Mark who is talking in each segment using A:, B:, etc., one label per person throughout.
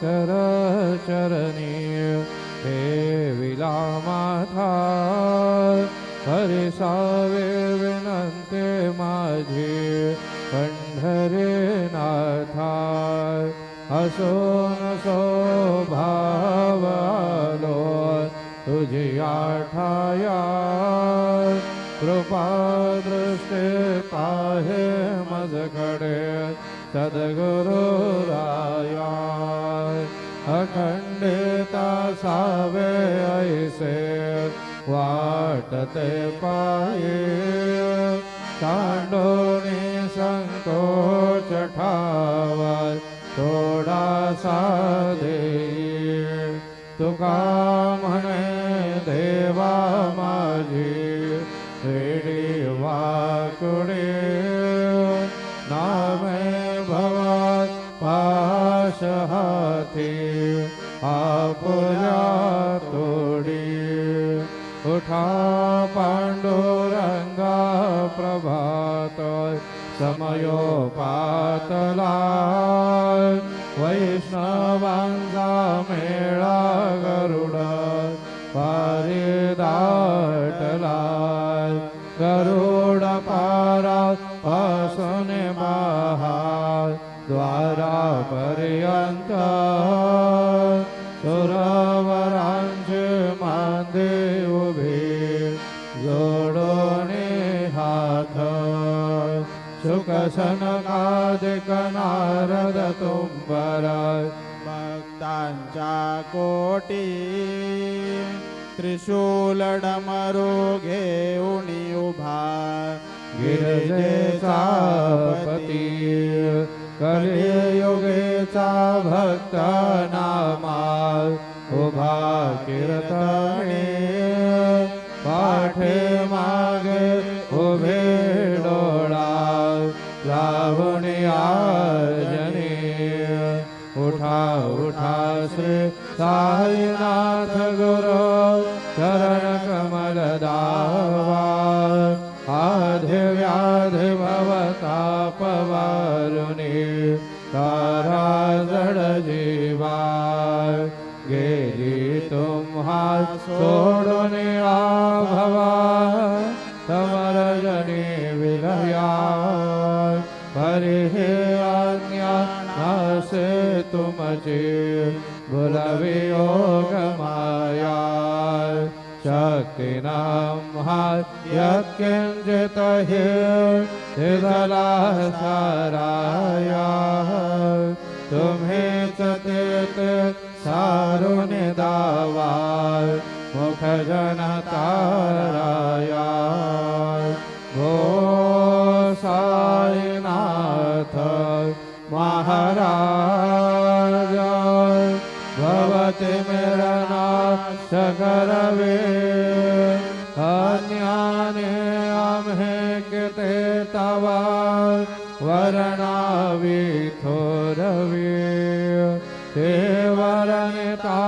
A: कर चरणी देविला माथा परिसावे विनंती माझी पंढरीनाथा हसून स्वभाव आलो तुझी आठाया कृपा दृष्टी पाहे मजकडे सद्गुरु राया अखंडिता सावे ऐसे वाटते पाये सांडोनी संकोच ठावा थोडासा देई तुका म्हणे देवा माझी रेडी वाकुडे नामे भवात पाश हाती आपुल्या तोडी उठा पांडुरंगा प्रभात समयोपातला वैष्णवांचा मेळा गरुड पारिदाटला गरुड पारा पासून बहार द्वारापर्यंत सुरवरांचे मांदे उभे जोडोने हात सुखसनकादिक नारद तुंबर
B: भक्तांच्या कोटी त्रिशूल डमरू घेऊन उभा
A: गिरिजेचा पती कलियुगेचा भक्त नामा उभा कीर्तने पाठे मागे उभे डोळा लावून आजने उठा उठा श्री साईनाथ गुरु चरण कमल दावा आधे व्याधि भवताप वारुणी तारा जड जीवा गेली तुम्हा सोडून आभवा समर जनी विलया परि हे आज्ञा नासे तुमची भुलवी योग माया शक्ती नाम यत्किंचित हे सिद्धला साराया तुम्हेच तेत सारुण दावा मुख जन ताराया गो साईनाथ महाराज भवति मेरना शकरवे अन्याने आम्हे किते तवा वर्णावी थोरवी ते वरनिता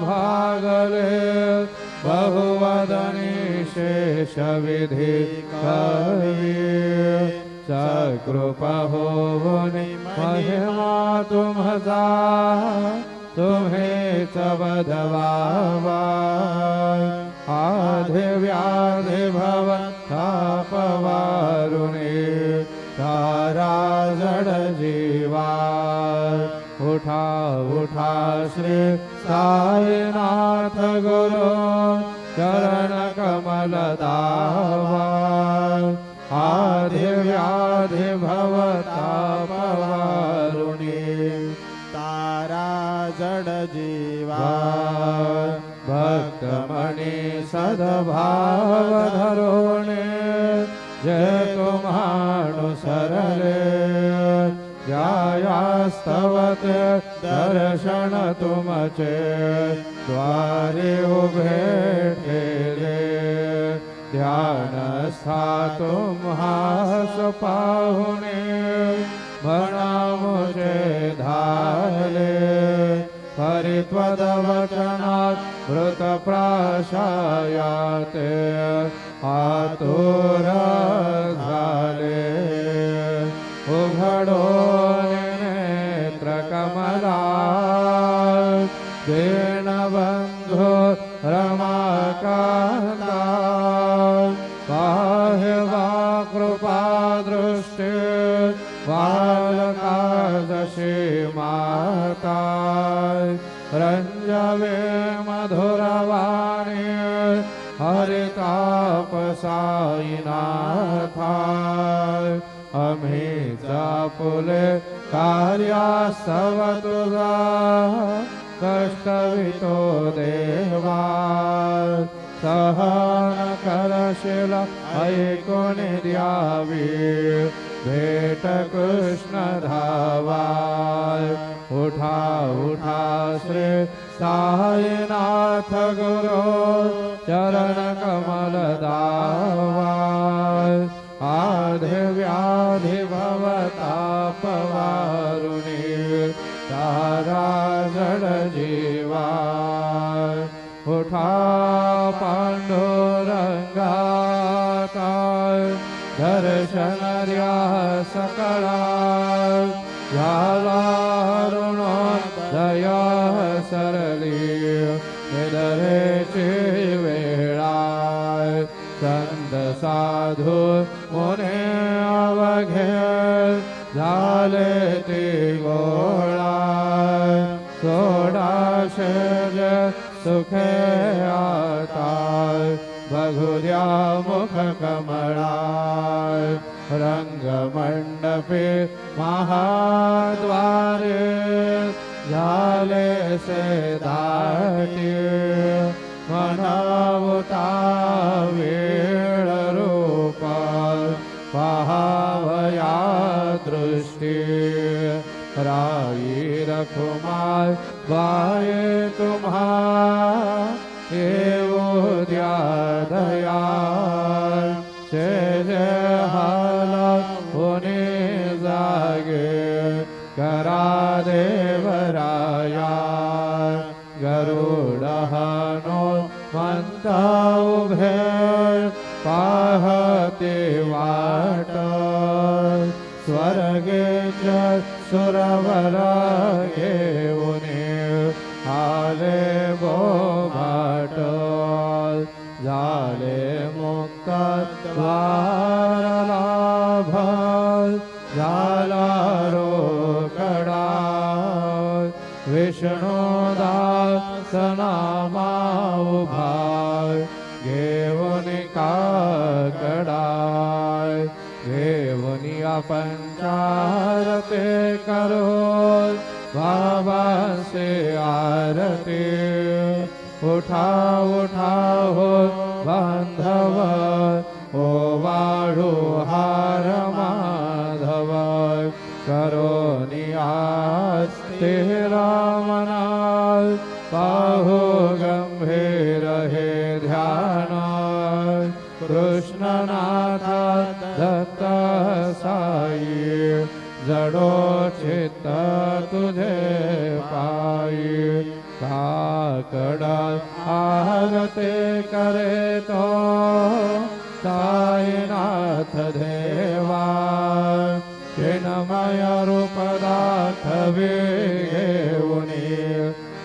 A: भागले बहुवदनी शेष विधि कवि सकृपा होवुनि महिमा तुम्हसा तुम्हें चबधवावा आधे व्याधि भव तापवारुणे तारा जड जीवा उठा उठा श्री साईनाथ गुरु चरण कमल दावा आधि व्याधि भव तापवारुणे
B: तारा जड जीवा
A: भक्तमणि सद्भाव धरोणे जय तुम्हानुसरले ध्यायास्तवत दर्शन तुमचे द्वारे उभे ठेले ध्यानस्था तुम्हास पाहुणे म्हणा मुझे धारले परित्वदवचनात् मृतप्राशायाते आतुर झाले उघडो नेत्र कमला आधे व्याधि भव तापवारुणे तारा जड जीवा उठा उठा श्री साईनाथ गुरु चरण कमल दावा आधि व्याधि भव तापवारुणे तारा जड जीवा उठा उठा श्री साईनाथ गुरु चरण कमल दावा आधि व्याधि भव तापवारुणे तारा जड जीवा उठा उठा श्री साईनाथ गुरु चरण कमल दावा आधि व्याधि भव तापवारुणे माता रंजवे मधुरवाणी हरिताप साईनाथा आम्हीचा फुले कार्यास्तव तुझा कष्टवितो देवा सहन करशील ऐकून द्यावी भेट कृष्ण धावा उठा उठा श्री साईनाथ गुरु चरण कमल दावा आधि व्याधि भवताप वारुणी तारा जड जीवा उठा पांडुरंगाता दर्शन द्या सकळा झाला ऋण दया सरली निधरेची वेळा संत साधू मुने अवघे झाले ते गोळा सोडा शेज सुखे आता बघू द्या मुख कमळा रंग मंडपे महाद्वारे झाले से दाटी मनावता वेळ रूप पहावया दृष्टी राई रखुमार बाये तुम्हा येऊ द्या दया शेज हाला होणे जागे करा देवराया गरुड हनुमंता उभे पाहते वाट स्वर्गेच सुरवर घेऊने आले बोभाट झाले मुक्त द्वार लाभ झाला रोकडा विष्णुदास नामा उभा घेऊन काकडा घेऊन पंचारते करो बाबा से आरती उठा उठा हो बांधव ओ वाळू हार माधव करो नियास्ते रामना पाहू गंभीर हे ध्यान कृष्णनाथा दत्त साई जडो चित्त तुझे पायी काकड आरते करे तो साईनाथ देवा चिन्मय रूप दाखवे घेऊनी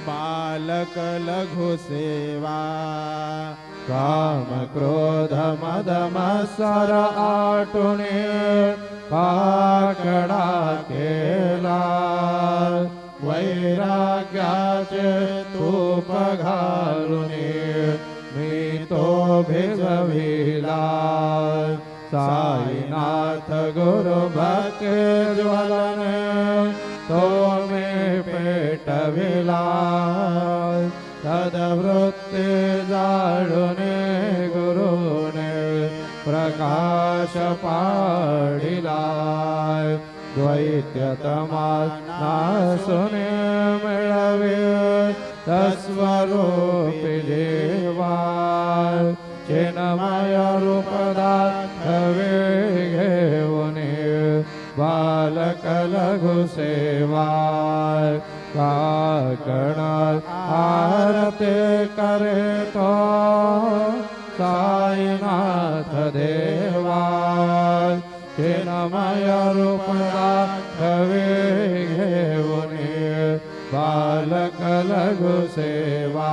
B: बालक लघु सेवा
A: काम क्रोध मद मत्सर आटुने काकडा केला वैराग्याचे तूप घालुने मी तो भिजविला साईनाथ गुरु भक्ती ज्वलने तो मे पेटविला तदवृत्ती जाळुने गुरुने प्रकाश पाडिला द्वैत्यतमा नासुने मिळवे तस्वरूपी देवा चिन्मय रूप दाखवे घेऊने बालक लघु सेवा काकण आरते करे तो साईनाथ देवा चिन्मय रूप दाखवे घेऊने बालक लघु सेवा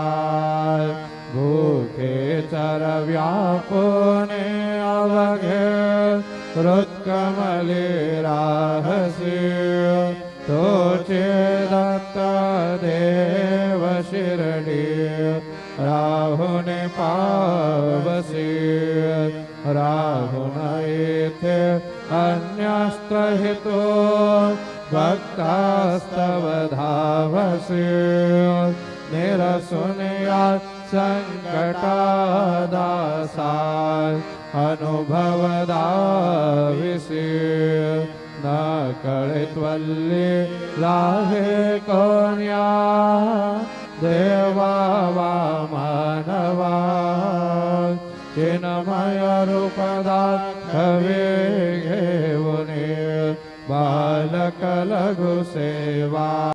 A: भूखे चर व्यापुने अवघे हृत्कमले राहसी तो चेदत्त देव शिरडी राहुने पावसी राहुन येथे अन्यस्त्रहितो भक्तास्तव धावसी निरसुनिया संकटादासा अनुभवदाविसी न कळित्वल्ली लाहे कोण्या देवा वा मानवा चिन्मय रूपदा कवे घेऊने बालक लघु सेवा